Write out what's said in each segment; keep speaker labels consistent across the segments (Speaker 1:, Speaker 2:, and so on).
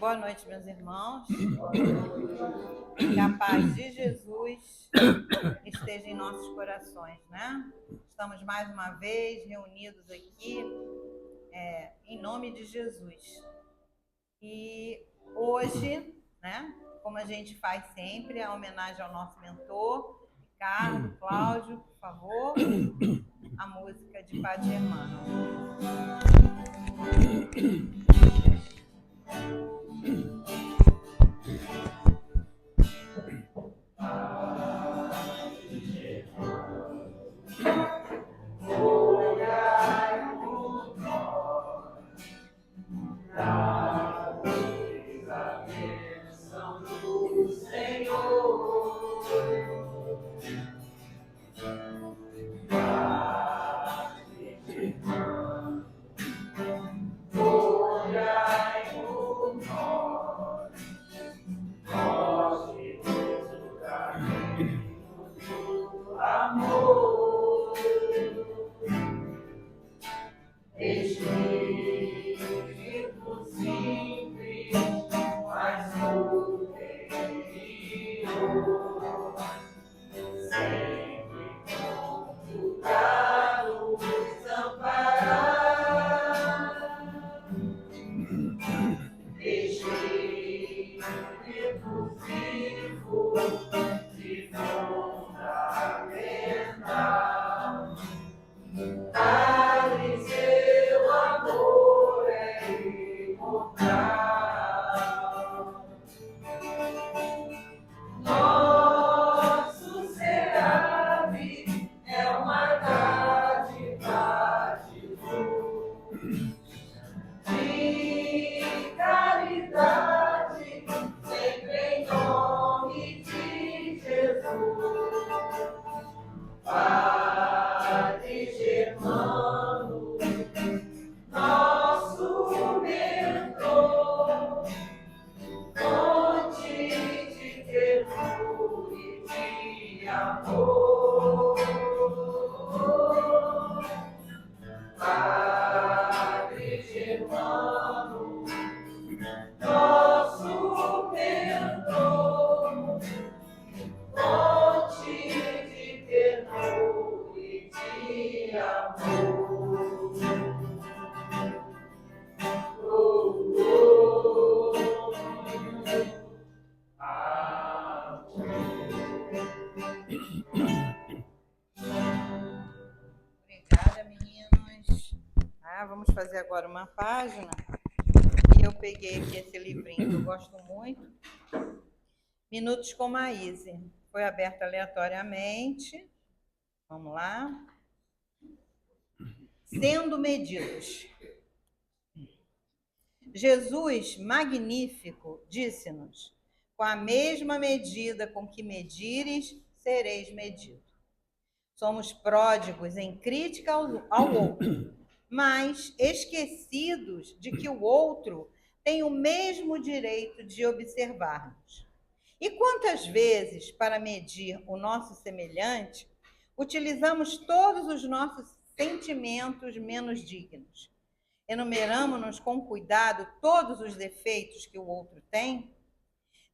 Speaker 1: Boa noite, meus irmãos. Que a paz de Jesus esteja em nossos corações, né? Estamos mais uma vez reunidos aqui em nome de Jesus. E hoje, né, como a gente faz sempre, a homenagem ao nosso mentor, Ricardo, Cláudio, por favor, a música de Padre Germano. Obrigada, meninos. Vamos fazer agora uma página. Eu peguei aqui esse livrinho que eu gosto muito. Minutos com Maíse. Foi aberto aleatoriamente. Vamos lá. Sendo medidos. Jesus, magnífico, disse-nos: com a mesma medida com que medires, sereis medido. Somos pródigos em crítica ao outro, mas esquecidos de que o outro tem o mesmo direito de observar-nos. E quantas vezes, para medir o nosso semelhante, utilizamos todos os nossos sentimentos menos dignos? Enumeramos-nos com cuidado todos os defeitos que o outro tem?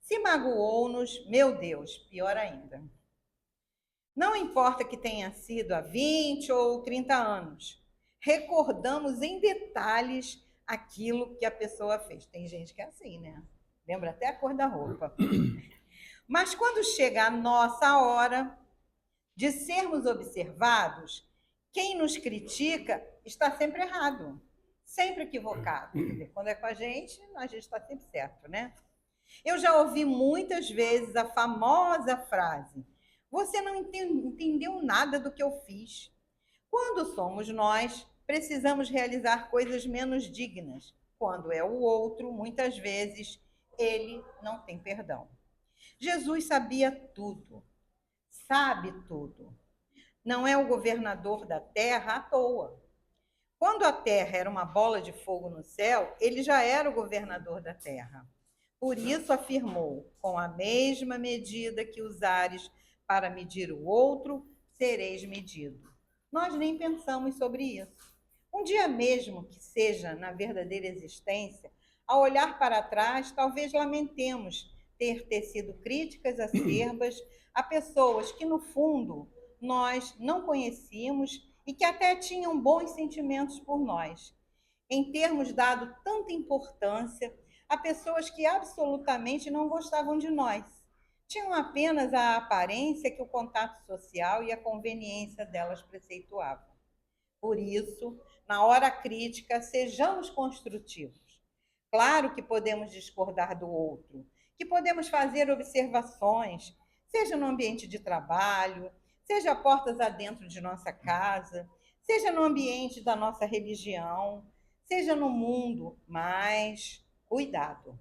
Speaker 1: Se magoou-nos, meu Deus, pior ainda. Não importa que tenha sido há 20 ou 30 anos, recordamos em detalhes aquilo que a pessoa fez. Tem gente que é assim, né? Lembra até a cor da roupa. Mas quando chega a nossa hora de sermos observados, quem nos critica está sempre errado, sempre equivocado. Quer dizer, quando é com a gente está sempre certo, né? Eu já ouvi muitas vezes a famosa frase: você não entendeu nada do que eu fiz. Quando somos nós, precisamos realizar coisas menos dignas. Quando é o outro, muitas vezes, ele não tem perdão. Jesus sabia tudo, sabe tudo. Não é o governador da terra à toa. Quando a terra era uma bola de fogo no céu, ele já era o governador da terra. Por isso afirmou: com a mesma medida que usares para medir o outro, sereis medido. Nós nem pensamos sobre isso. Um dia mesmo que seja na verdadeira existência, Ao olhar para trás, talvez lamentemos ter tecido críticas acerbas a pessoas que, no fundo, nós não conhecíamos e que até tinham bons sentimentos por nós, em termos dado tanta importância a pessoas que absolutamente não gostavam de nós. Tinham apenas a aparência que o contato social e a conveniência delas preceituavam. Por isso, na hora crítica, sejamos construtivos. Claro que podemos discordar do outro, que podemos fazer observações, seja no ambiente de trabalho, seja portas adentro de nossa casa, seja no ambiente da nossa religião, seja no mundo, mas cuidado.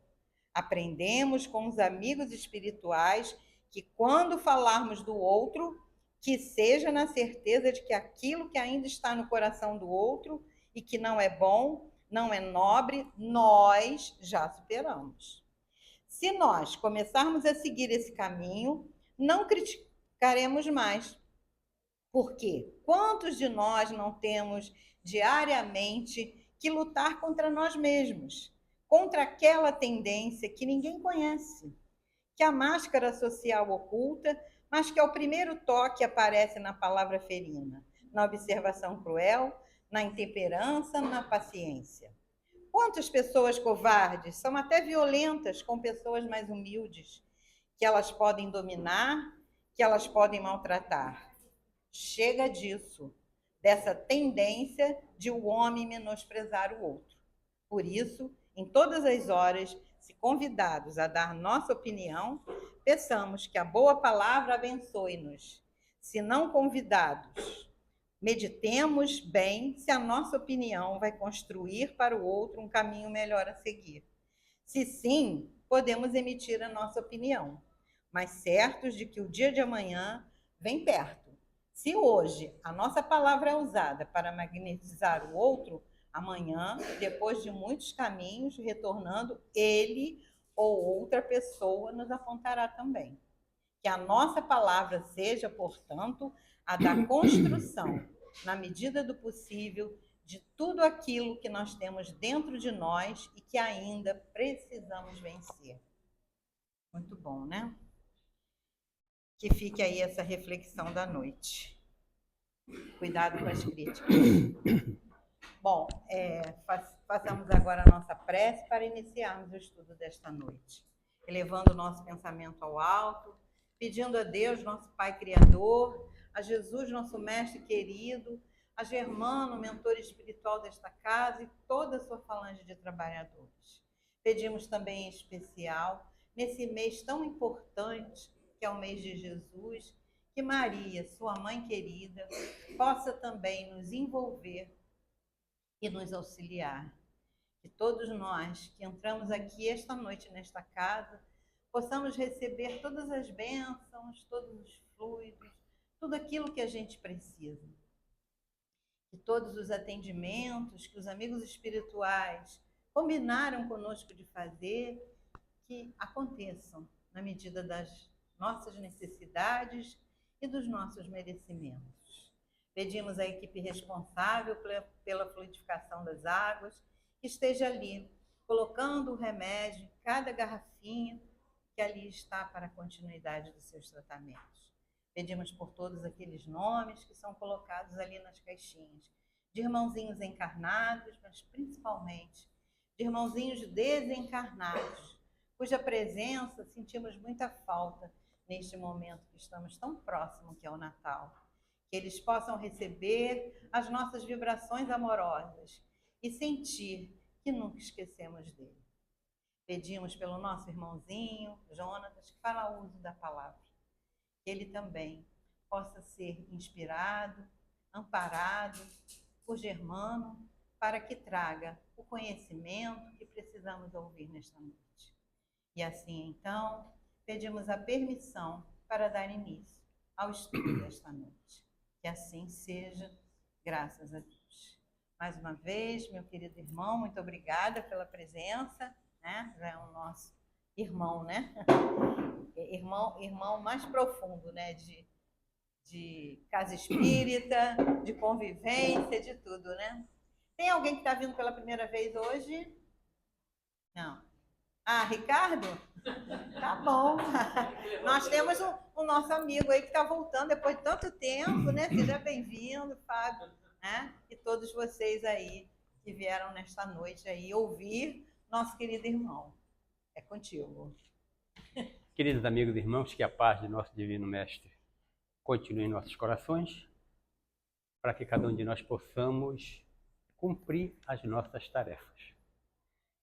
Speaker 1: Aprendemos com os amigos espirituais que quando falarmos do outro, que seja na certeza de que aquilo que ainda está no coração do outro e que não é bom, não é nobre, nós já superamos. Se nós começarmos a seguir esse caminho, não criticaremos mais. Porque quantos de nós não temos diariamente que lutar contra nós mesmos, contra aquela tendência que ninguém conhece, que a máscara social oculta, mas que ao primeiro toque aparece na palavra ferina, na observação cruel, na intemperança, na paciência. Quantas pessoas covardes são até violentas com pessoas mais humildes, que elas podem dominar, que elas podem maltratar. Chega disso, dessa tendência de o homem menosprezar o outro. Por isso, em todas as horas, se convidados a dar nossa opinião, peçamos que a boa palavra abençoe-nos. Se não convidados, meditemos bem se a nossa opinião vai construir para o outro um caminho melhor a seguir. Se sim, podemos emitir a nossa opinião, mas certos de que o dia de amanhã vem perto. Se hoje a nossa palavra é usada para magnetizar o outro, amanhã, depois de muitos caminhos, retornando, ele ou outra pessoa nos apontará também. Que a nossa palavra seja, portanto, a da construção, na medida do possível, de tudo aquilo que nós temos dentro de nós e que ainda precisamos vencer. Muito bom, né? Que fique aí essa reflexão da noite. Cuidado com as críticas. Bom, façamos agora a nossa prece para iniciarmos o estudo desta noite. Elevando o nosso pensamento ao alto, pedindo a Deus, nosso Pai Criador, a Jesus, nosso Mestre querido, a Germano, mentor espiritual desta casa, e toda a sua falange de trabalhadores. Pedimos também em especial, nesse mês tão importante, que é o mês de Jesus, que Maria, sua mãe querida, possa também nos envolver e nos auxiliar. Que todos nós que entramos aqui esta noite nesta casa, possamos receber todas as bênçãos, todos os fluidos, tudo aquilo que a gente precisa. Que todos os atendimentos que os amigos espirituais combinaram conosco de fazer, que aconteçam na medida das nossas necessidades e dos nossos merecimentos. Pedimos à equipe responsável pela fluidificação das águas que esteja ali, colocando o remédio em cada garrafinha que ali está para a continuidade dos seus tratamentos. Pedimos por todos aqueles nomes que são colocados ali nas caixinhas, de irmãozinhos encarnados, mas principalmente de irmãozinhos desencarnados, cuja presença sentimos muita falta neste momento que estamos tão próximo que é o Natal. Que eles possam receber as nossas vibrações amorosas e sentir que nunca esquecemos dele. Pedimos pelo nosso irmãozinho, Jonatas, que fará uso da palavra. Que ele também possa ser inspirado, amparado por Germano, para que traga o conhecimento que precisamos ouvir nesta noite. E assim, então, pedimos a permissão para dar início ao estudo desta noite. Que assim seja, graças a Deus. Mais uma vez, meu querido irmão, muito obrigada pela presença, né? Já é o nosso irmão, né? Irmão mais profundo, né? De casa espírita, de convivência, de tudo, né? Tem alguém que está vindo pela primeira vez hoje? Não. Ah, Ricardo? Tá bom. Nós temos o nosso amigo aí que está voltando depois de tanto tempo, né? Seja bem-vindo, Fábio, né? E todos vocês aí que vieram nesta noite aí ouvir nosso querido irmão. É contigo.
Speaker 2: Queridos amigos e irmãos, que a paz de nosso Divino Mestre continue em nossos corações, para que cada um de nós possamos cumprir as nossas tarefas.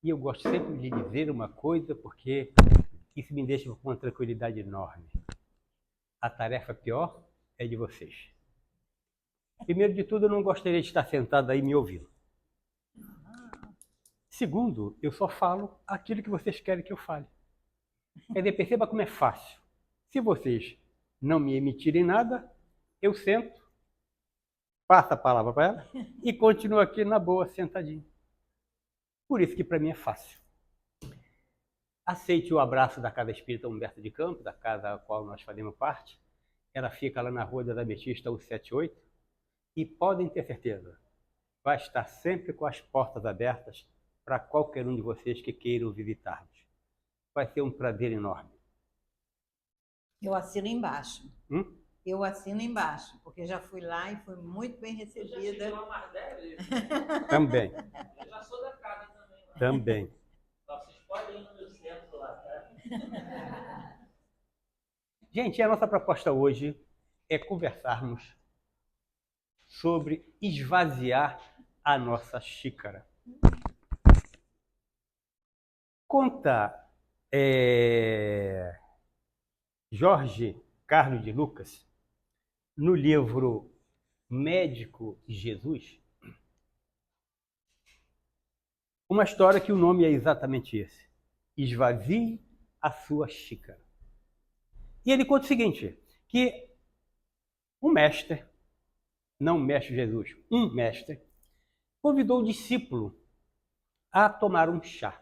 Speaker 2: E eu gosto sempre de dizer uma coisa, porque isso me deixa com uma tranquilidade enorme. A tarefa pior é de vocês. Primeiro de tudo, eu não gostaria de estar sentado aí me ouvindo. Segundo, eu só falo aquilo que vocês querem que eu fale. Quer dizer, perceba como é fácil. Se vocês não me emitirem nada, eu sento, passo a palavra para ela e continuo aqui na boa, sentadinho. Por isso que para mim é fácil. Aceite o abraço da Casa Espírita Humberto de Campos, da casa a qual nós fazemos parte. Ela fica lá na Rua da Ametista 178. E podem ter certeza, vai estar sempre com as portas abertas para qualquer um de vocês que queiram visitar-nos. Vai ser um prazer enorme.
Speaker 1: Eu assino embaixo.
Speaker 2: Hum?
Speaker 1: Eu assino embaixo, porque já fui lá e fui muito bem recebida.
Speaker 3: Eu já mais deve.
Speaker 2: Também.
Speaker 3: Eu já sou da casa também.
Speaker 2: Também.
Speaker 3: Vocês podem ir no meu centro lá, tá?
Speaker 2: Gente, a nossa proposta hoje é conversarmos sobre esvaziar a nossa xícara. Conta Jorge Carlos de Lucas, no livro Médico de Jesus, uma história que o nome é exatamente esse: esvazie a sua xícara. E ele conta o seguinte, que um mestre, não o mestre Jesus, um mestre, convidou o discípulo a tomar um chá.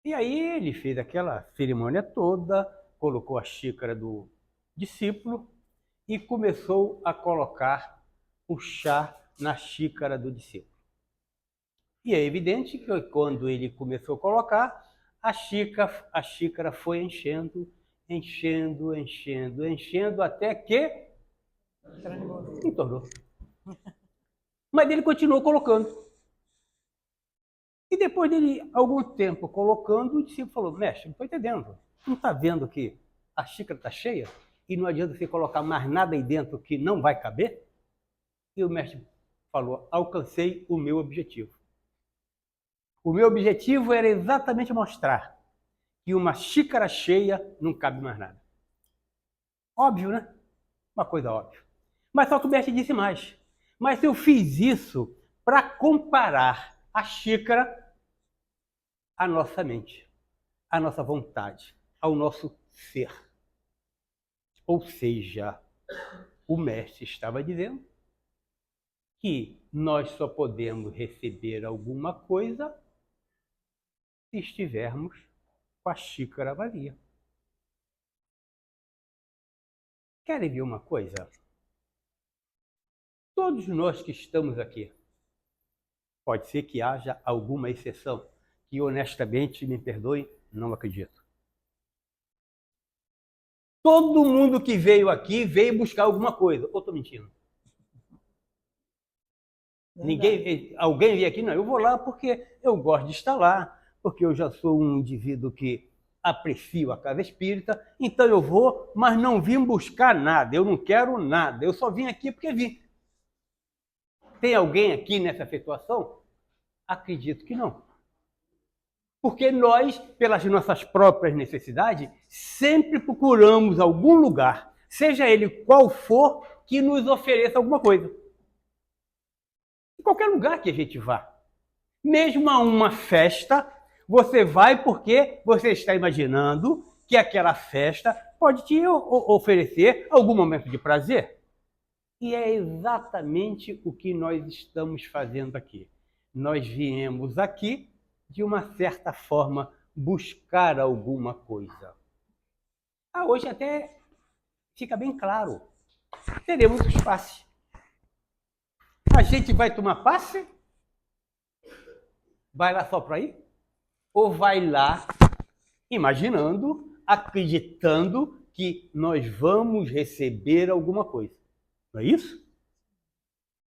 Speaker 2: E aí ele fez aquela cerimônia toda, colocou a xícara do discípulo e começou a colocar o chá na xícara do discípulo. E é evidente que quando ele começou a colocar, a xícara foi enchendo, até que entornou. Mas ele continuou colocando. E depois dele, algum tempo colocando, o discípulo falou: mestre, não estou entendendo. Não está vendo que a xícara está cheia e não adianta você colocar mais nada aí dentro que não vai caber? E o mestre falou: alcancei o meu objetivo. O meu objetivo era exatamente mostrar que uma xícara cheia não cabe mais nada. Óbvio, né? Uma coisa óbvia. Mas só que o mestre disse mais. Mas eu fiz isso para comparar a xícara à nossa mente, à nossa vontade, ao nosso ser. Ou seja, o mestre estava dizendo que nós só podemos receber alguma coisa se estivermos com a xícara vazia. Querem ver uma coisa? Todos nós que estamos aqui, pode ser que haja alguma exceção, que honestamente, me perdoe, não acredito. Todo mundo que veio aqui veio buscar alguma coisa. Ou estou mentindo? Alguém veio aqui? Não, eu vou lá porque eu gosto de estar lá, porque eu já sou um indivíduo que aprecio a casa espírita, então eu vou, mas não vim buscar nada, eu não quero nada, eu só vim aqui porque vim. Tem alguém aqui nessa situação? Acredito que não. Porque nós, pelas nossas próprias necessidades, sempre procuramos algum lugar, seja ele qual for, que nos ofereça alguma coisa. Em qualquer lugar que a gente vá. Mesmo a uma festa, você vai porque você está imaginando que aquela festa pode te oferecer algum momento de prazer. E é exatamente o que nós estamos fazendo aqui. Nós viemos aqui, de uma certa forma, buscar alguma coisa. Hoje até fica bem claro. Teremos os passes. A gente vai tomar passe? Vai lá só para ir? ou vai lá imaginando, acreditando que nós vamos receber alguma coisa. Não é isso?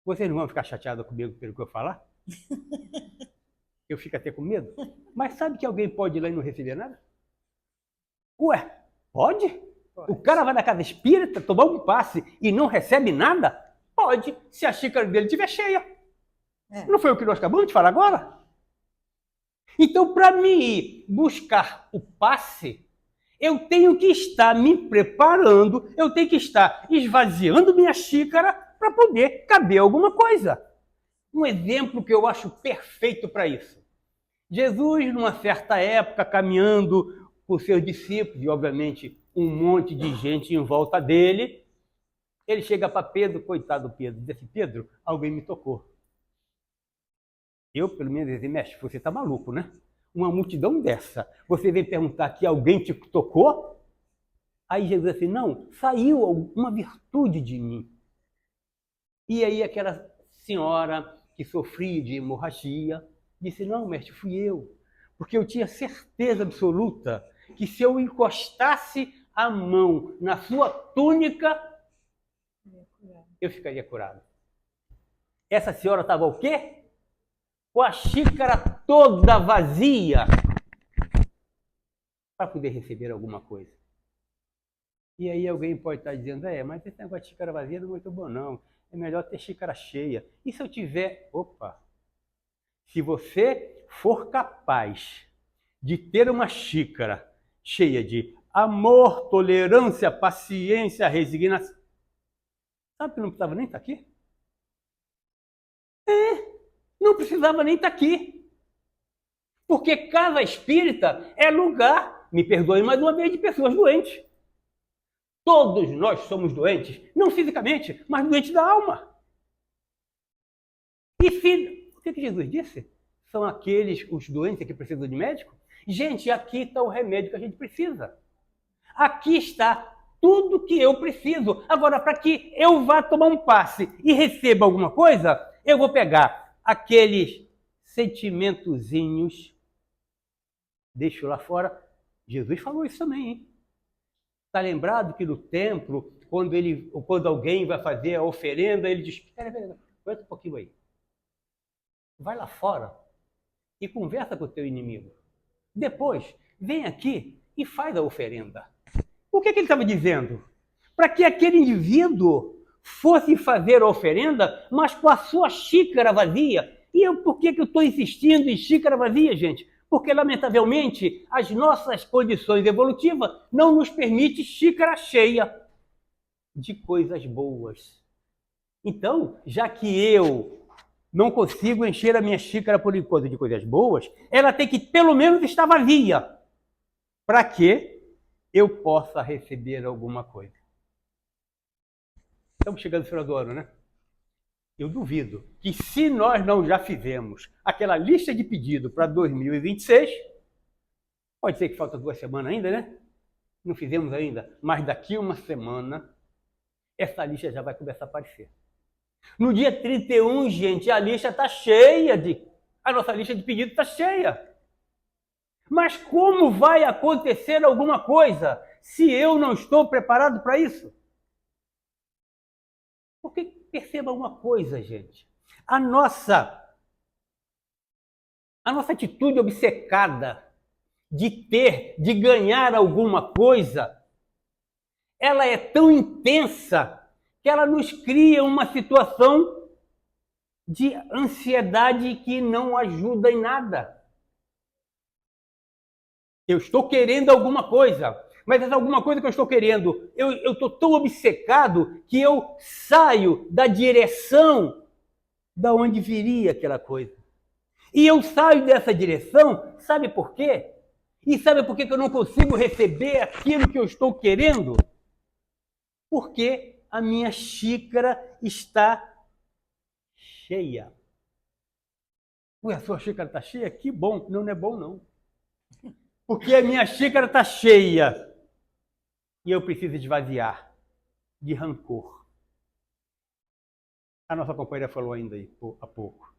Speaker 2: Vocês não vão ficar chateados comigo pelo que eu falar? Eu fico até com medo. Mas sabe que alguém pode ir lá e não receber nada? Ué, pode?
Speaker 1: Pode.
Speaker 2: O cara vai na casa espírita tomar um passe e não recebe nada? Pode, se a xícara dele estiver cheia. Não foi o que nós acabamos de falar agora? Então, para mim ir buscar o passe, eu tenho que estar me preparando, eu tenho que estar esvaziando minha xícara para poder caber alguma coisa. Um exemplo que eu acho perfeito para isso. Jesus, numa certa época, caminhando com seus discípulos, e obviamente um monte de gente em volta dele, ele chega para Pedro, coitado Pedro, diz assim, Pedro, alguém me tocou. Eu, pelo menos, disse, mestre, você está maluco, né? Uma multidão dessa, você vem perguntar que alguém te tocou? Aí Jesus disse, não, saiu alguma virtude de mim. E aí aquela senhora que sofria de hemorragia disse, não, mestre, fui eu. Porque eu tinha certeza absoluta que se eu encostasse a mão na sua túnica, eu ficaria curado. Essa senhora estava o quê? Com a xícara toda vazia para poder receber alguma coisa. E aí alguém pode estar dizendo, mas esse negócio de xícara vazia não é muito bom, não. É melhor ter xícara cheia. E se eu tiver... Opa! Se você for capaz de ter uma xícara cheia de amor, tolerância, paciência, resignação... Sabe que não precisava nem estar aqui? Não precisava nem estar aqui. Porque casa espírita é lugar, me perdoe mais uma vez, de pessoas doentes. Todos nós somos doentes, não fisicamente, mas doentes da alma. E o que Jesus disse? São aqueles, os doentes que precisam de médico? Gente, aqui está o remédio que a gente precisa. Aqui está tudo que eu preciso. Agora, para que eu vá tomar um passe e receba alguma coisa, eu vou pegar aqueles sentimentozinhos, deixo lá fora. Jesus falou isso também, hein? Está lembrado que no templo, quando alguém vai fazer a oferenda, ele diz, pera, aguenta um pouquinho aí. Vai lá fora e conversa com o teu inimigo. Depois, vem aqui e faz a oferenda. O que ele estava dizendo? Para que aquele indivíduo fosse fazer a oferenda, mas com a sua xícara vazia. E por que eu estou insistindo em xícara vazia, gente? Porque, lamentavelmente, as nossas condições evolutivas não nos permitem xícara cheia de coisas boas. Então, já que eu não consigo encher a minha xícara por enquanto de coisas boas, ela tem que pelo menos estar vazia para que eu possa receber alguma coisa. Estamos chegando no final do ano, né? Eu duvido que se nós não já fizemos aquela lista de pedido para 2026, pode ser que falta 2 semanas ainda, né? Não fizemos ainda, mas daqui uma semana essa lista já vai começar a aparecer. No dia 31, gente, a lista está cheia a nossa lista de pedidos está cheia. Mas como vai acontecer alguma coisa se eu não estou preparado para isso? Porque perceba uma coisa, gente. A nossa atitude obcecada de ganhar alguma coisa, ela é tão intensa que ela nos cria uma situação de ansiedade que não ajuda em nada. Eu estou querendo alguma coisa, mas essa alguma coisa que eu estou querendo, eu estou tão obcecado que eu saio da direção da onde viria aquela coisa. E eu saio dessa direção, sabe por quê? E sabe por que eu não consigo receber aquilo que eu estou querendo? Porque a minha xícara está cheia. Ué, a sua xícara está cheia? Que bom. Não é bom, não. Porque a minha xícara está cheia. E eu preciso esvaziar de rancor. A nossa companheira falou ainda aí há pouco.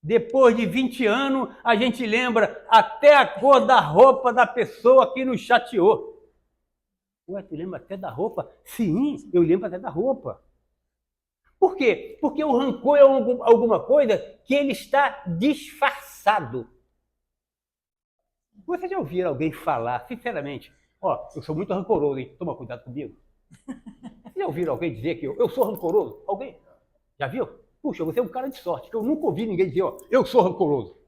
Speaker 2: Depois de 20 anos, a gente lembra até a cor da roupa da pessoa que nos chateou. Ué, tu lembra até da roupa? Sim, eu lembro até da roupa. Por quê? Porque o rancor é alguma coisa que ele está disfarçado. Vocês já ouviram alguém falar, sinceramente, ó, eu sou muito rancoroso, hein? Toma cuidado comigo. Vocês já ouviram alguém dizer que eu sou rancoroso? Alguém? Já viu? Puxa, você é um cara de sorte, que eu nunca ouvi ninguém dizer, ó, eu sou rancoroso.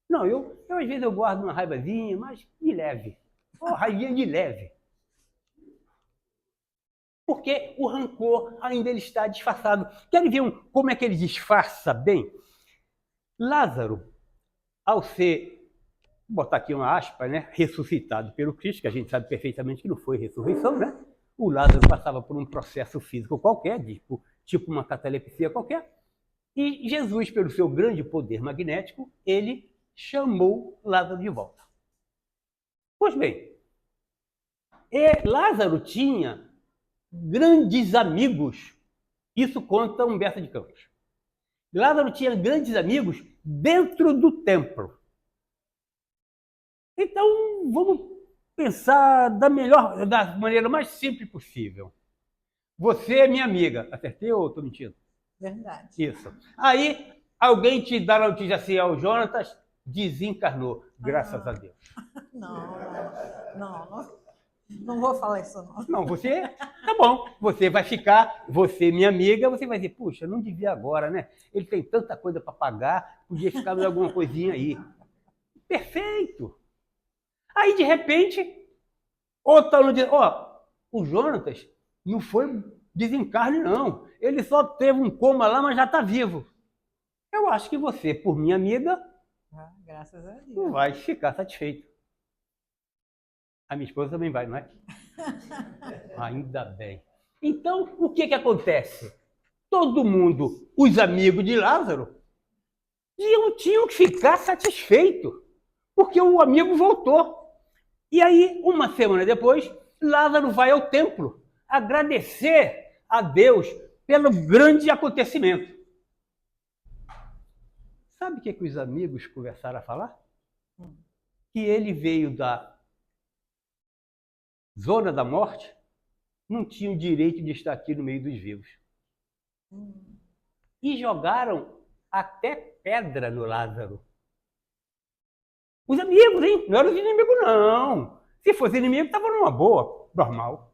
Speaker 2: Não, eu às vezes eu guardo uma raivazinha, mas de leve. Ó, raivinha de leve. Porque o rancor ainda ele está disfarçado. Querem ver como é que ele disfarça bem? Lázaro, ao ser, vou botar aqui uma aspa, né, ressuscitado pelo Cristo, que a gente sabe perfeitamente que não foi ressurreição, né? O Lázaro passava por um processo físico qualquer, tipo uma catalepsia qualquer, e Jesus, pelo seu grande poder magnético, ele chamou Lázaro de volta. Pois bem, Lázaro tinha grandes amigos. Isso conta Humberto de Campos. Lázaro tinha grandes amigos dentro do templo. Então, vamos pensar da maneira mais simples possível. Você é minha amiga. Acertei ou estou mentindo?
Speaker 1: Verdade.
Speaker 2: Isso. Aí, alguém te dá a notícia assim, o Jonatas desencarnou, graças a Deus.
Speaker 1: Não vou falar isso não.
Speaker 2: Não, você, tá bom, você vai ficar, você minha amiga, você vai dizer, puxa, não devia agora, né? Ele tem tanta coisa para pagar, podia ficar mais alguma coisinha aí. Perfeito! Aí, de repente, outro aluno diz, ó, o Jonatas não foi desencarne, não. Ele só teve um coma lá, mas já está vivo. Eu acho que você, por minha amiga,
Speaker 1: graças a Deus,
Speaker 2: vai ficar satisfeito. A minha esposa também vai, não é? Ainda bem. Então, o que acontece? Todo mundo, os amigos de Lázaro, tinham que ficar satisfeitos, porque o amigo voltou. E aí, uma semana depois, Lázaro vai ao templo agradecer a Deus pelo grande acontecimento. Sabe o que os amigos conversaram a falar? Que ele veio da zona da morte, não tinha o direito de estar aqui no meio dos vivos. E jogaram até pedra no Lázaro. Os amigos, hein? Não eram os inimigos, não. Se fosse inimigo, estava numa boa, normal.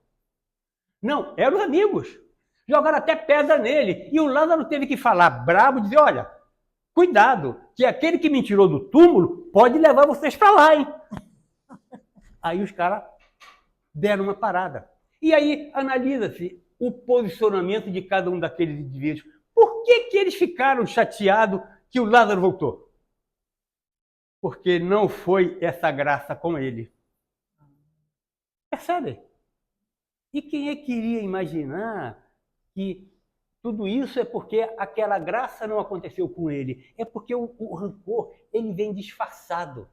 Speaker 2: Não, eram os amigos. Jogaram até pedra nele. E o Lázaro teve que falar bravo, dizer, olha, cuidado, que aquele que me tirou do túmulo pode levar vocês para lá, hein? Aí os caras deram uma parada. E aí analisa-se o posicionamento de cada um daqueles indivíduos. Por que eles ficaram chateados que o Lázaro voltou? Porque não foi essa graça com ele. Percebe? E quem é que iria imaginar que tudo isso é porque aquela graça não aconteceu com ele? É porque o rancor, ele vem disfarçado.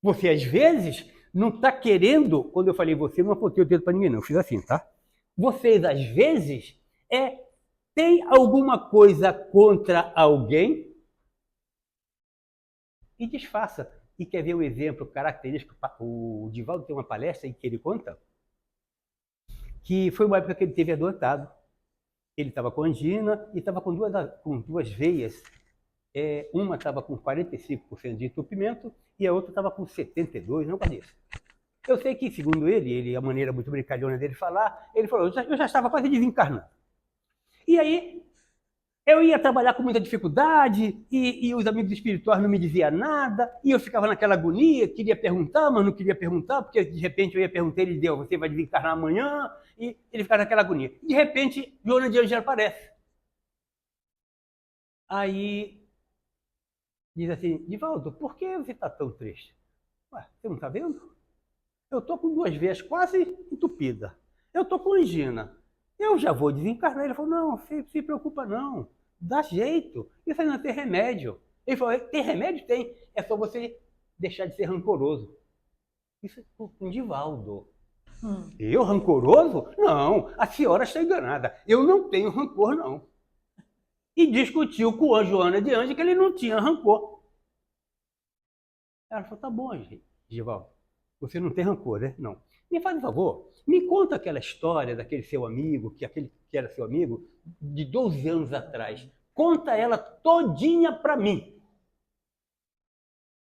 Speaker 2: Você, às vezes, não está querendo... Quando eu falei você, não apontei o dedo para ninguém, não. Eu fiz assim, tá? Vocês, às vezes, tem alguma coisa contra alguém e disfarça. E quer ver um exemplo característico? O Divaldo tem uma palestra em que ele conta que foi uma época que ele teve adotado. Ele estava com angina e estava com duas veias. Uma estava com 45% de entupimento e a outra estava com 72%, não com isso. Eu sei que, segundo ele, a maneira muito brincalhona dele falar, ele falou, eu já estava quase desencarnando. E aí, eu ia trabalhar com muita dificuldade e os amigos espirituais não me diziam nada e eu ficava naquela agonia, queria perguntar, mas não queria perguntar, porque de repente eu ia perguntar, ele deu, você vai desencarnar amanhã, e ele ficava naquela agonia. De repente, Joana de Angela aparece. Aí, diz assim, Divaldo, por que você está tão triste? Ué, você não está vendo? Eu estou com 2 veias quase entupidas. Eu estou com angina. Eu já vou desencarnar. Ele falou, não, se preocupa não. Dá jeito. Isso aí não tem remédio. Ele falou, tem remédio? Tem. É só você deixar de ser rancoroso. Isso é com Divaldo. Eu, rancoroso? Não, a senhora está enganada. Eu não tenho rancor, não. e discutiu com a Joana de Anjos que ele não tinha rancor. Ela falou, tá bom, Givaldo, você não tem rancor, né? Não. Me faz um favor, me conta aquela história daquele seu amigo, aquele que era seu amigo, de 12 anos atrás. Conta ela todinha para mim.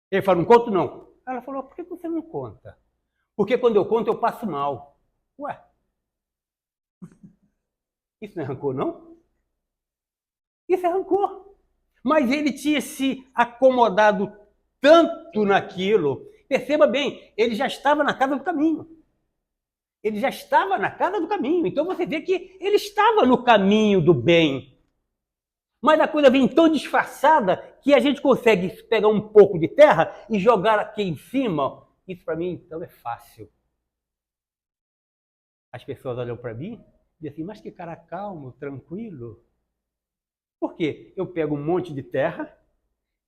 Speaker 2: Ele falou, não conto não. Ela falou, por que você não conta? Porque quando eu conto, eu passo mal. Ué, isso não é rancor, não? Isso é rancor. Mas ele tinha se acomodado tanto naquilo. Perceba bem, ele já estava na casa do caminho. Ele já estava na casa do caminho. Então você vê que ele estava no caminho do bem. Mas a coisa vem tão disfarçada que a gente consegue pegar um pouco de terra e jogar aqui em cima. Isso para mim, então, é fácil. As pessoas olham para mim e dizem assim, mas que cara calmo, tranquilo. Por quê? Eu pego um monte de terra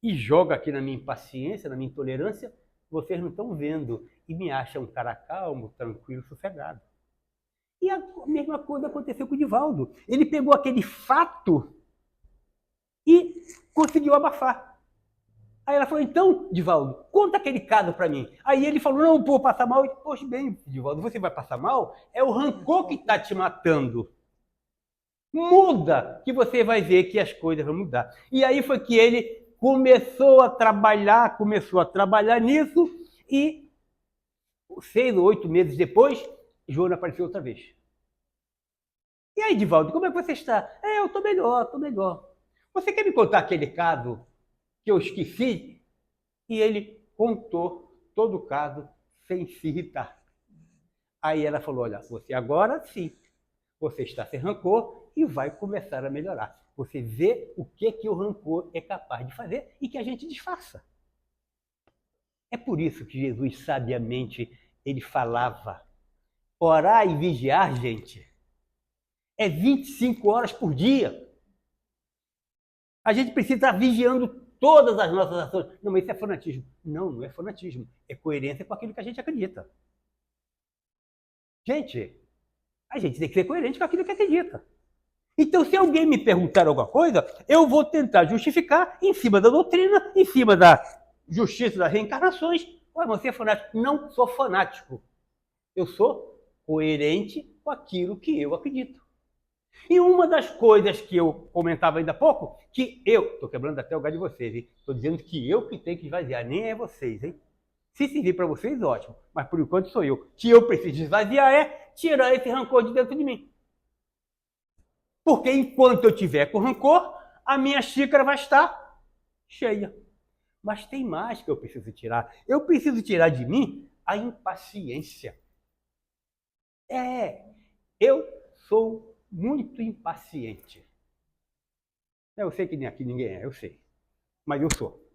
Speaker 2: e jogo aqui na minha impaciência, na minha intolerância, vocês não estão vendo, e me acham um cara calmo, tranquilo, sossegado. E a mesma coisa aconteceu com o Divaldo. Ele pegou aquele fato e conseguiu abafar. Aí ela falou, então, Divaldo, conta aquele caso para mim. Aí ele falou, não, vou passar mal. Eu, poxa, bem, Divaldo, você vai passar mal? É o rancor que está te matando. Muda, que você vai ver que as coisas vão mudar. E aí foi que ele começou a trabalhar nisso e 6 ou 8 meses depois, Joana apareceu outra vez. E aí, Divaldo, como é que você está? Eu estou melhor. Você quer me contar aquele caso que eu esqueci? E ele contou todo o caso sem se irritar. Aí ela falou, olha, você agora sim, você está sem rancor e vai começar a melhorar. Você vê o que o rancor é capaz de fazer e que a gente disfarça. É por isso que Jesus, sabiamente, ele falava, orar e vigiar, gente, é 25 horas por dia. A gente precisa estar vigiando todas as nossas ações. Não, mas isso é fanatismo. Não, não é fanatismo. É coerência com aquilo que a gente acredita. Gente, a gente tem que ser coerente com aquilo que acredita. Então, se alguém me perguntar alguma coisa, eu vou tentar justificar em cima da doutrina, em cima da justiça das reencarnações. Ué, você é fanático? Não sou fanático. Eu sou coerente com aquilo que eu acredito. E uma das coisas que eu comentava ainda há pouco, que eu, estou quebrando até o lugar de vocês, hein? Estou dizendo que eu que tenho que esvaziar, nem é vocês, hein? Se servir para vocês, ótimo, mas por enquanto sou eu. Que eu preciso esvaziar é tirar esse rancor de dentro de mim. Porque enquanto eu tiver com rancor, a minha xícara vai estar cheia. Mas tem mais que eu preciso tirar. Eu preciso tirar de mim a impaciência. Eu sou muito impaciente. Eu sei que nem aqui ninguém é, eu sei. Mas eu sou.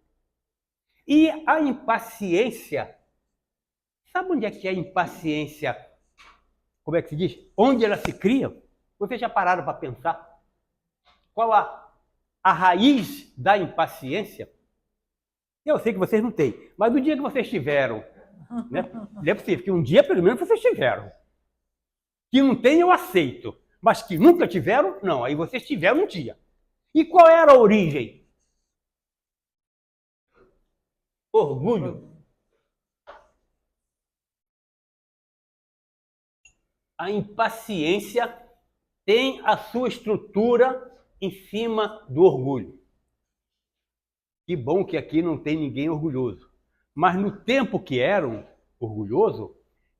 Speaker 2: E a impaciência, sabe onde é que é a impaciência? Como é que se diz? Onde ela se cria? Vocês já pararam para pensar? Qual a raiz da impaciência? Eu sei que vocês não têm, mas no dia que vocês tiveram, né? Não é possível que um dia pelo menos vocês tiveram. Que não tem, eu aceito. Mas que nunca tiveram, não. Aí vocês tiveram um dia. E qual era a origem? Orgulho. A impaciência tem a sua estrutura em cima do orgulho. Que bom que aqui não tem ninguém orgulhoso. Mas no tempo que eram orgulhoso,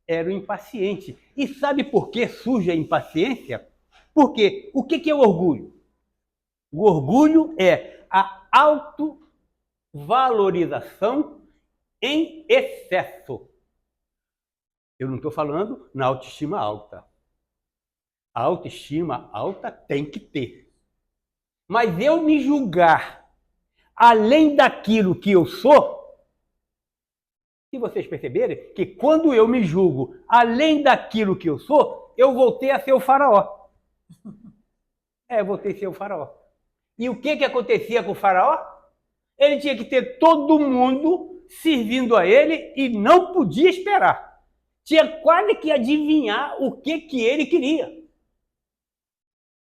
Speaker 2: era o impaciente. E sabe por que surge a impaciência? Porque o que é o orgulho? O orgulho é a autovalorização em excesso. Eu não estou falando na autoestima alta. A autoestima alta tem que ter. Mas eu me julgar além daquilo que eu sou, se vocês perceberem que quando eu me julgo além daquilo que eu sou, eu voltei a ser o faraó. Voltei a ser o faraó. E o que acontecia com o faraó? Ele tinha que ter todo mundo servindo a ele e não podia esperar. Tinha quase que adivinhar o que ele queria.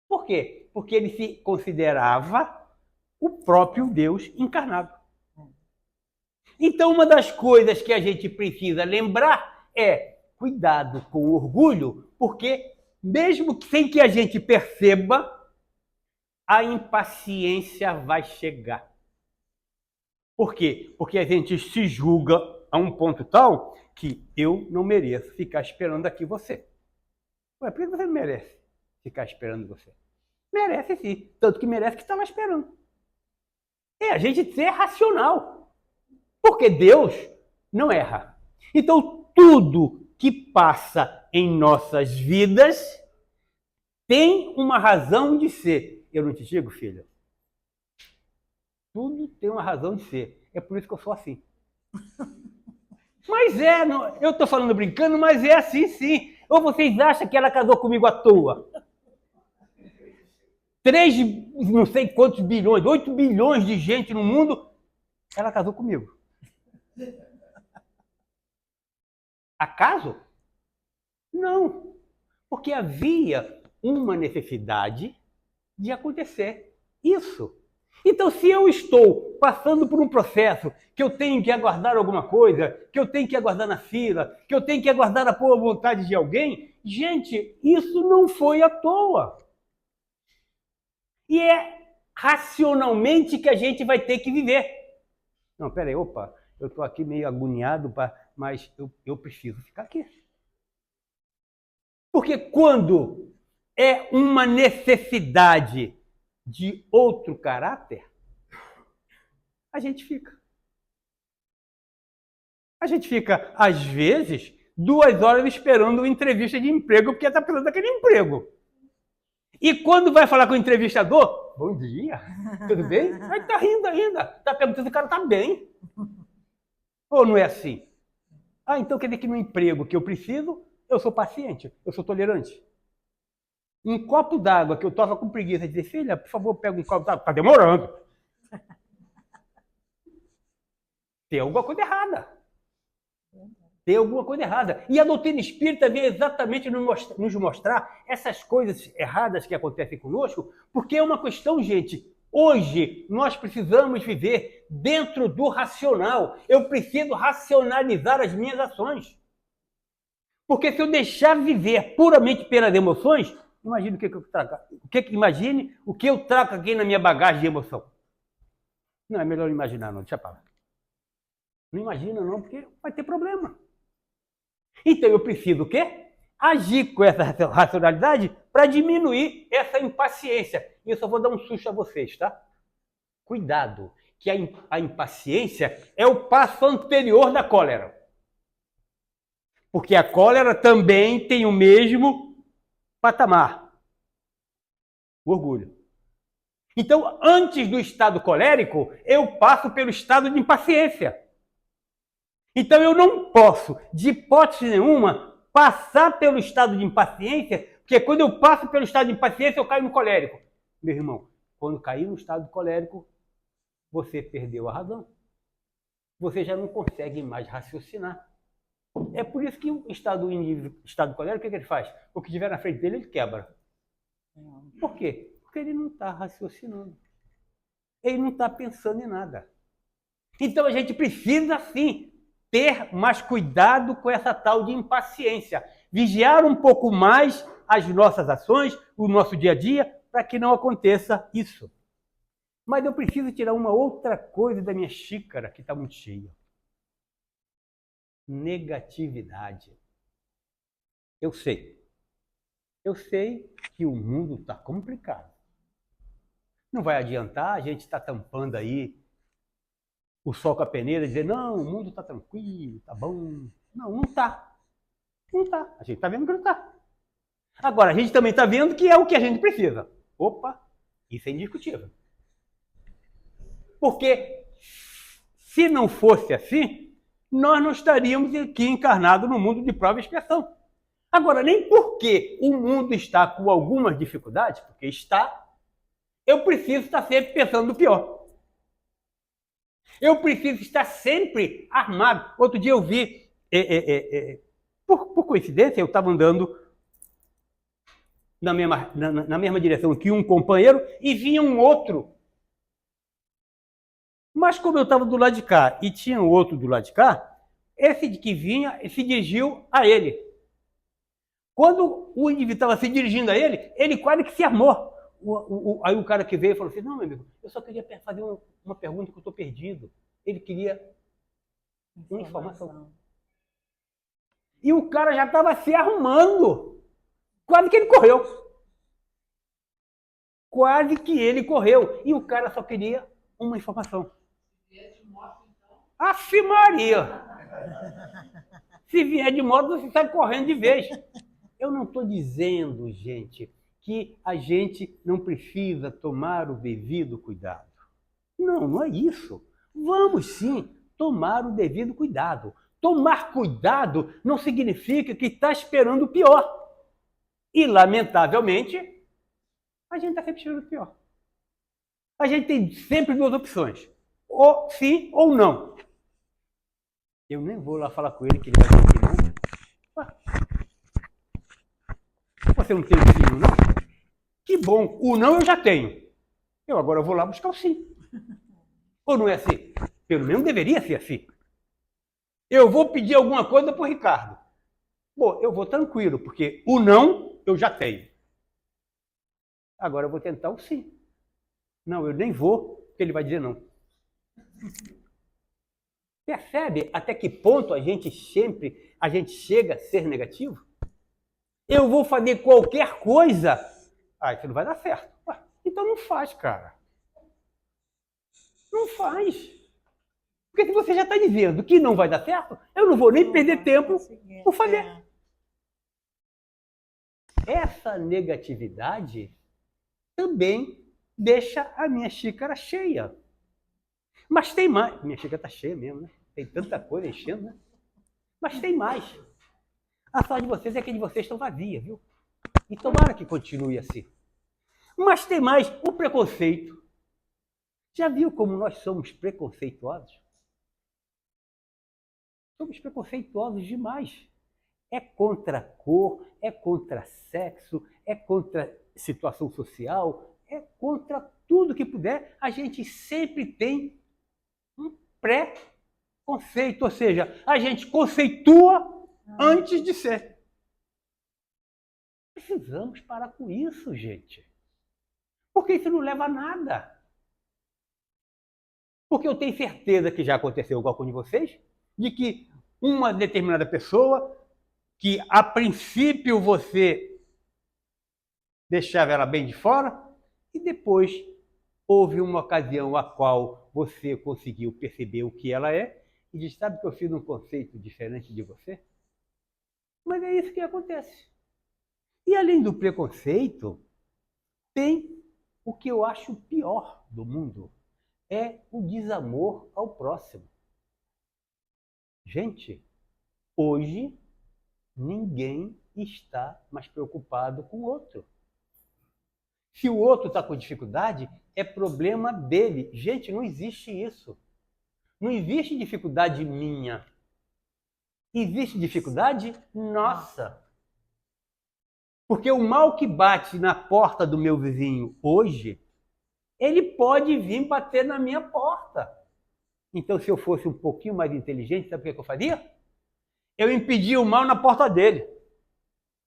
Speaker 2: Por quê? Porque ele se considerava o próprio Deus encarnado. Então, uma das coisas que a gente precisa lembrar é cuidado com o orgulho, porque mesmo sem que a gente perceba, a impaciência vai chegar. Por quê? Porque a gente se julga a um ponto tal que eu não mereço ficar esperando aqui você. Ué, por que você não merece ficar esperando você? Merece sim, tanto que merece que estava esperando. É a gente ser racional, porque Deus não erra. Então, tudo que passa em nossas vidas tem uma razão de ser. Eu não te digo, filha? Tudo tem uma razão de ser. É por isso que eu sou assim. Mas eu estou falando brincando, mas é assim sim. Ou vocês acham que ela casou comigo à toa? 3, não sei quantos bilhões, 8 bilhões de gente no mundo, ela casou comigo. Acaso? Não. Porque havia uma necessidade de acontecer isso. Então, se eu estou passando por um processo que eu tenho que aguardar alguma coisa, que eu tenho que aguardar na fila, que eu tenho que aguardar a boa vontade de alguém, gente, isso não foi à toa. E é racionalmente que a gente vai ter que viver. Não, peraí, opa, eu estou aqui meio agoniado, mas eu preciso ficar aqui. Porque quando é uma necessidade de outro caráter, a gente fica. A gente fica, às vezes, 2 horas esperando uma entrevista de emprego porque está precisando daquele emprego. E quando vai falar com o entrevistador, bom dia, tudo bem? Aí está rindo ainda, está perguntando se o cara está bem. Ou não é assim? Ah, então quer dizer que no emprego que eu preciso, eu sou paciente, eu sou tolerante. Um copo d'água que eu estava com preguiça de dizer, filha, por favor, pega um copo d'água. Está demorando. Tem alguma coisa errada. Tem alguma coisa errada. E a doutrina espírita vem exatamente nos mostrar essas coisas erradas que acontecem conosco, porque é uma questão, gente, hoje nós precisamos viver dentro do racional. Eu preciso racionalizar as minhas ações. Porque se eu deixar viver puramente pelas emoções, imagine o que eu trago. Imagine o que eu trago aqui na minha bagagem de emoção. Não, é melhor imaginar, não, deixa pra lá. Não imagina, não, porque vai ter problema. Então eu preciso o quê? Agir com essa racionalidade para diminuir essa impaciência. E eu só vou dar um susto a vocês, tá? Cuidado, que a impaciência é o passo anterior da cólera. Porque a cólera também tem o mesmo patamar. O orgulho. Então, antes do estado colérico, eu passo pelo estado de impaciência. Então, eu não posso, de hipótese nenhuma, passar pelo estado de impaciência, porque quando eu passo pelo estado de impaciência, eu caio no colérico. Meu irmão, quando cair no estado colérico, você perdeu a razão. Você já não consegue mais raciocinar. É por isso que o estado colérico, o que ele faz? O que estiver na frente dele, ele quebra. Por quê? Porque ele não está raciocinando. Ele não está pensando em nada. Então, a gente precisa, sim, ter mais cuidado com essa tal de impaciência. Vigiar um pouco mais as nossas ações, o nosso dia a dia, para que não aconteça isso. Mas eu preciso tirar uma outra coisa da minha xícara, que está muito cheia. Negatividade. Eu sei que o mundo está complicado. Não vai adiantar a gente estar tampando aí o sol com a peneira e dizer, não, o mundo está tranquilo, está bom. Não, não está. Não está. A gente está vendo que não está. Agora, a gente também está vendo que é o que a gente precisa. Opa, isso é indiscutível. Porque se não fosse assim, nós não estaríamos aqui encarnados no mundo de prova e expiação. Agora, nem porque o mundo está com algumas dificuldades, porque está, eu preciso estar sempre pensando no pior. Eu preciso estar sempre armado. Outro dia eu vi, por coincidência, eu estava andando na mesma direção que um companheiro e vinha um outro Mas como eu estava do lado de cá e tinha outro do lado de cá, esse que vinha se dirigiu a ele. Quando o indivíduo estava se dirigindo a ele, ele quase que se armou. Aí o cara que veio falou assim, não, meu amigo, eu só queria fazer uma pergunta que eu estou perdido. Ele queria uma informação. E o cara já estava se arrumando. Quase que ele correu. Quase que ele correu. E o cara só queria uma informação. Afe Maria! Se vier de moto, você sai correndo de vez. Eu não estou dizendo, gente, que a gente não precisa tomar o devido cuidado. Não, não é isso. Vamos sim tomar o devido cuidado. Tomar cuidado não significa que está esperando o pior. E, lamentavelmente, a gente está sempre esperando o pior. A gente tem sempre duas opções. Ou sim ou não. Eu nem vou lá falar com ele que ele vai dizer que não. Ué. Você não tem filho, não? Que bom, o não eu já tenho. Eu agora vou lá buscar o sim. Ou não é assim? Pelo menos deveria ser assim. Eu vou pedir alguma coisa para o Ricardo. Bom, eu vou tranquilo, porque o não eu já tenho. Agora eu vou tentar o sim. Não, eu nem vou, porque ele vai dizer não. Percebe até que ponto a gente chega a ser negativo? Eu vou fazer qualquer coisa. Ah, isso não vai dar certo. Então não faz, cara. Não faz. Porque se você já está dizendo que não vai dar certo, eu não vou nem perder tempo por fazer. Essa negatividade também deixa a minha xícara cheia. Mas tem mais. Minha xícara está cheia mesmo, né? Tem tanta coisa enchendo, né? Mas tem mais. A sorte de vocês é que de vocês estão vazia, viu? E tomara que continue assim. Mas tem mais o preconceito. Já viu como nós somos preconceituosos? Somos preconceituosos demais. É contra cor, é contra sexo, é contra situação social, é contra tudo que puder. A gente sempre tem um pré-conceito, ou seja, a gente conceitua antes de ser. Precisamos parar com isso, gente. Porque isso não leva a nada. Porque eu tenho certeza que já aconteceu com algum de vocês, de que uma determinada pessoa, que a princípio você deixava ela bem de fora, e depois houve uma ocasião a qual você conseguiu perceber o que ela é, e diz, sabe que eu fiz um conceito diferente de você? Mas é isso que acontece. E além do preconceito, tem o que eu acho pior do mundo, é o desamor ao próximo. Gente, hoje ninguém está mais preocupado com o outro. Se o outro está com dificuldade, é problema dele. Gente, não existe isso. Não existe dificuldade minha. Existe dificuldade nossa. Porque o mal que bate na porta do meu vizinho hoje, ele pode vir bater na minha porta. Então, se eu fosse um pouquinho mais inteligente, sabe o que eu faria? Eu impedia o mal na porta dele.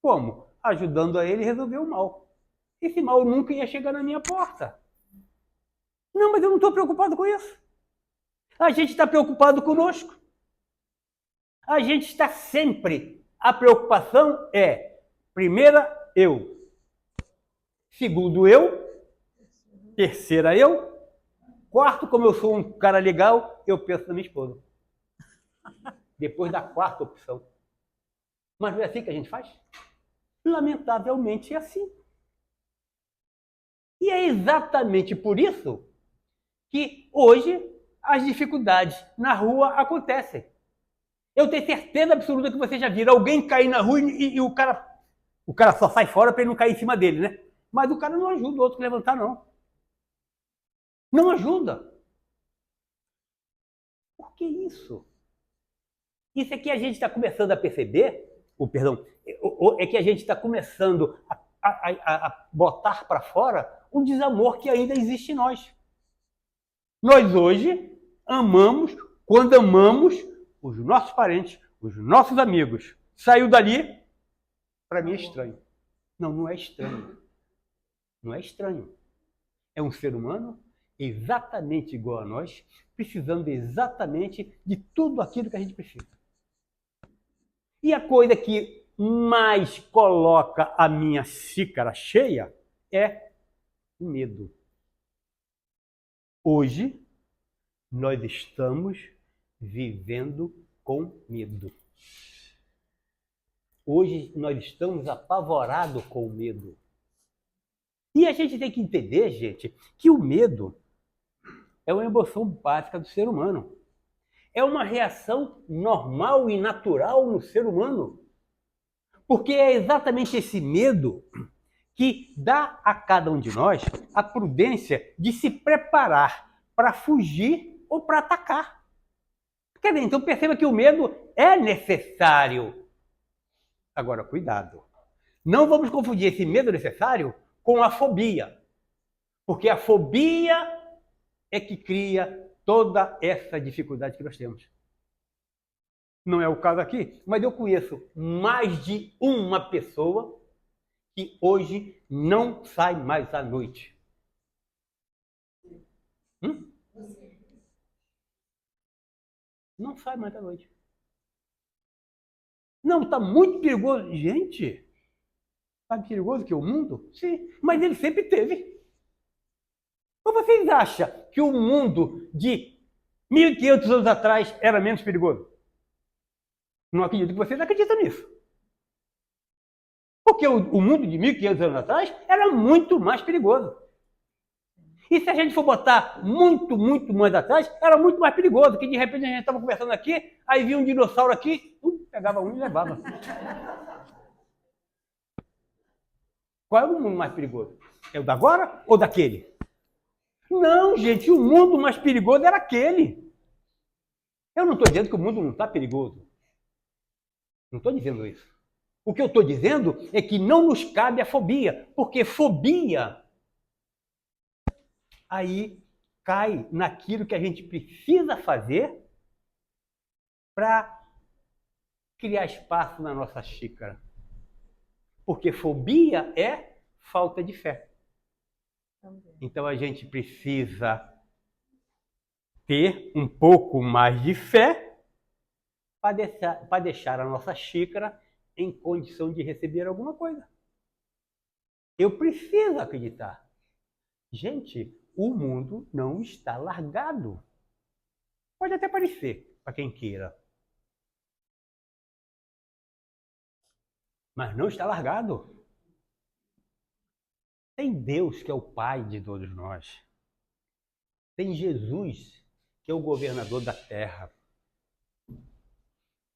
Speaker 2: Como? Ajudando a ele a resolver o mal. Esse mal nunca ia chegar na minha porta. Não, mas eu não estou preocupado com isso. A gente está preocupado conosco. A gente está sempre. A preocupação é, primeira, eu. Segundo, eu. Terceira, eu. Quarto, como eu sou um cara legal, eu penso na minha esposa. Depois da quarta opção. Mas não é assim que a gente faz? Lamentavelmente é assim. E é exatamente por isso que hoje as dificuldades na rua acontecem. Eu tenho certeza absoluta que você já viram alguém cair na rua e o cara só sai fora para ele não cair em cima dele, né? Mas o cara não ajuda o outro a levantar, não. Não ajuda. Por que isso? Isso é que a gente está começando a perceber, é que a gente está começando a botar para fora um desamor que ainda existe em nós. Nós hoje amamos quando amamos os nossos parentes, os nossos amigos. Saiu dali, para mim é estranho. Não, não é estranho. Não é estranho. É um ser humano exatamente igual a nós, precisando exatamente de tudo aquilo que a gente precisa. E a coisa que mais coloca a minha xícara cheia é o medo. Hoje, nós estamos vivendo com medo. Hoje, nós estamos apavorados com o medo. E a gente tem que entender, gente, que o medo é uma emoção básica do ser humano. É uma reação normal e natural no ser humano. Porque é exatamente esse medo que dá a cada um de nós a prudência de se preparar para fugir ou para atacar. Quer dizer, então perceba que o medo é necessário. Agora, cuidado. Não vamos confundir esse medo necessário com a fobia. Porque a fobia é que cria toda essa dificuldade que nós temos. Não é o caso aqui, mas eu conheço mais de uma pessoa que hoje não sai mais à noite. Não sai mais à noite. Não, está muito perigoso. Gente, está perigoso que o mundo? Sim, mas ele sempre teve. Ou vocês acham que o mundo de 1.500 anos atrás era menos perigoso? Não acredito que vocês acreditam nisso. Porque o mundo de 1.500 anos atrás era muito mais perigoso. E se a gente for botar muito, muito mais atrás, era muito mais perigoso, que de repente a gente estava conversando aqui, aí vinha um dinossauro aqui, pegava um e levava. Qual é o mundo mais perigoso? É o da agora ou daquele? Não, gente, o mundo mais perigoso era aquele. Eu não estou dizendo que o mundo não está perigoso. Não estou dizendo isso. O que eu estou dizendo é que não nos cabe a fobia, porque fobia aí cai naquilo que a gente precisa fazer para criar espaço na nossa xícara. Porque fobia é falta de fé. Então a gente precisa ter um pouco mais de fé para deixar a nossa xícara em condição de receber alguma coisa. Eu preciso acreditar. Gente, o mundo não está largado. Pode até parecer, para quem queira. Mas não está largado. Tem Deus, que é o Pai de todos nós. Tem Jesus, que é o governador da terra.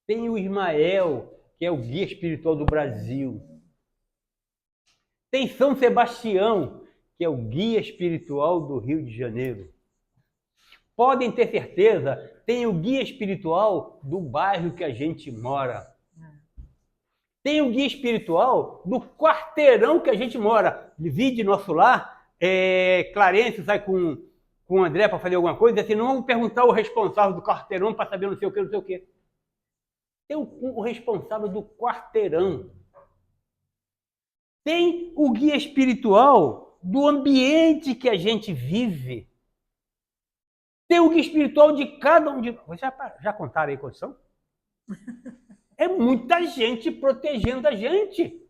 Speaker 2: Tem o Ismael, que é o guia espiritual do Brasil. Tem São Sebastião, que é o guia espiritual do Rio de Janeiro. Podem ter certeza, tem o guia espiritual do bairro que a gente mora. Tem o guia espiritual do quarteirão que a gente mora. Vi de nosso lar, Clarence sai com o André para fazer alguma coisa, e assim, não vamos perguntar o responsável do quarteirão para saber não sei o que, não sei o que. Tem o responsável do quarteirão. Tem o guia espiritual do ambiente que a gente vive. Tem o guia espiritual de cada um de nós. Vocês já contaram aí quantos são? É muita gente protegendo a gente.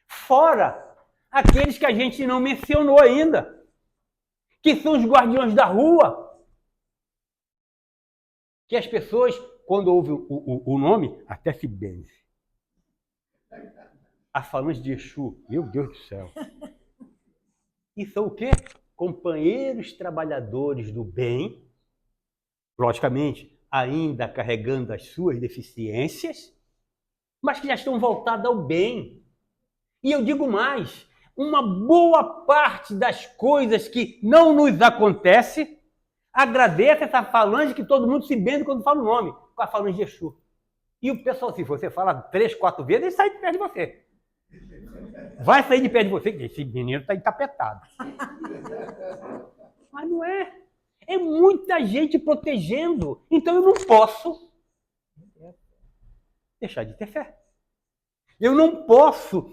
Speaker 2: Fora aqueles que a gente não mencionou ainda, que são os guardiões da rua. Que as pessoas, quando ouvem o nome, até se benzem. A falange de Exu, meu Deus do céu. E são o quê? Companheiros trabalhadores do bem, logicamente, ainda carregando as suas deficiências, mas que já estão voltados ao bem. E eu digo mais, uma boa parte das coisas que não nos acontece, agradece essa falange que todo mundo se benze quando fala o nome, com a falange de Exu. E o pessoal, se você fala 3, 4 vezes, ele sai de perto de você. Vai sair de perto de você, que esse menino está encapetado. Mas não é. É muita gente protegendo. Então eu não posso deixar de ter fé. Eu não posso,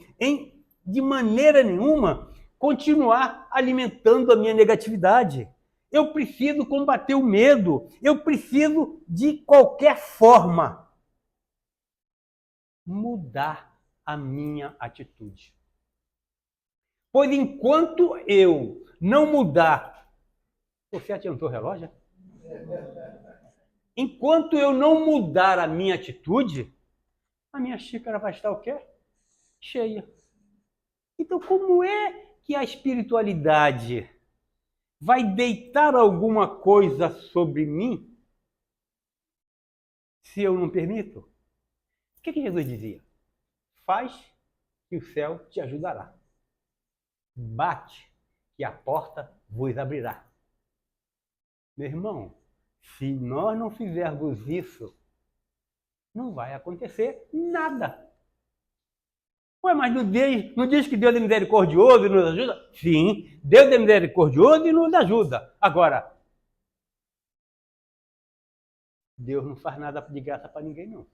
Speaker 2: de maneira nenhuma, continuar alimentando a minha negatividade. Eu preciso combater o medo. Eu preciso, de qualquer forma, mudar a minha atitude. Pois enquanto eu não mudar... Você adiantou o relógio? Enquanto eu não mudar a minha atitude, a minha xícara vai estar o quê? Cheia. Então, como é que a espiritualidade vai deitar alguma coisa sobre mim se eu não permito? O que Jesus dizia? Faz que o céu te ajudará. Bate que a porta vos abrirá. Meu irmão, se nós não fizermos isso, não vai acontecer nada. Ué, mas não diz que Deus é misericordioso e nos ajuda? Sim, Deus é misericordioso e nos ajuda. Agora, Deus não faz nada de graça para ninguém, não.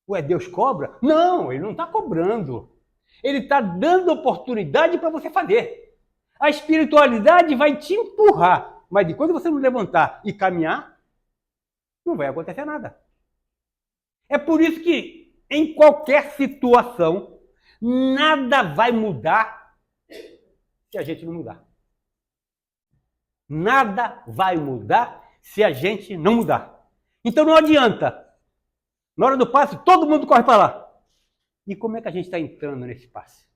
Speaker 2: Ué, Deus cobra? Não, Ele não está cobrando. Ele está dando oportunidade para você fazer. A espiritualidade vai te empurrar. Mas de quando você não levantar e caminhar, não vai acontecer nada. É por isso que, em qualquer situação, nada vai mudar se a gente não mudar. Nada vai mudar se a gente não mudar. Então não adianta. Na hora do passe, todo mundo corre para lá. E como é que a gente está entrando nesse passe?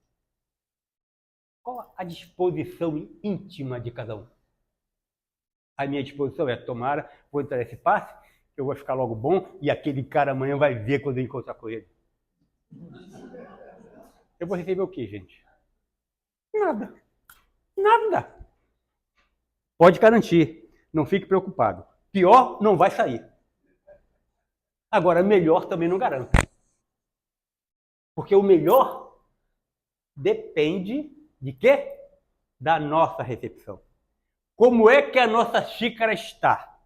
Speaker 2: Qual a disposição íntima de cada um? A minha disposição é, tomara, vou entrar nesse passe, eu vou ficar logo bom e aquele cara amanhã vai ver quando eu encontrar com ele. Eu vou receber o quê, gente? Nada. Nada. Pode garantir, não fique preocupado. Pior não vai sair. Agora, melhor também não garanto. Porque o melhor depende de quê? Da nossa recepção. Como é que a nossa xícara está?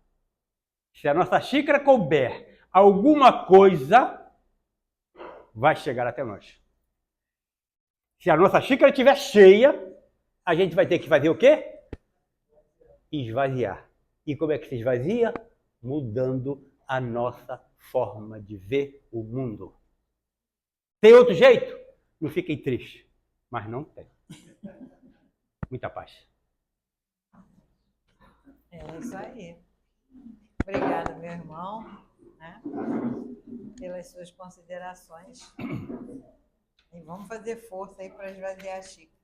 Speaker 2: Se a nossa xícara couber alguma coisa, vai chegar até nós. Se a nossa xícara estiver cheia, a gente vai ter que fazer o quê? Esvaziar. E como é que se esvazia? Mudando a nossa forma de ver o mundo. Tem outro jeito? Não fiquem tristes. Mas não tem. Muita paz.
Speaker 1: É isso aí. Obrigada, meu irmão, né, pelas suas considerações. E vamos fazer força aí para esvaziar a xícara.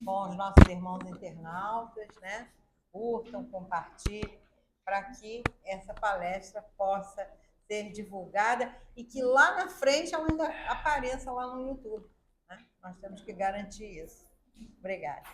Speaker 1: Com os nossos irmãos internautas, né? Curtam, compartilhem, para que essa palestra possa ser divulgada e que lá na frente ela ainda apareça lá no YouTube, né? Nós temos que garantir isso. Obrigada.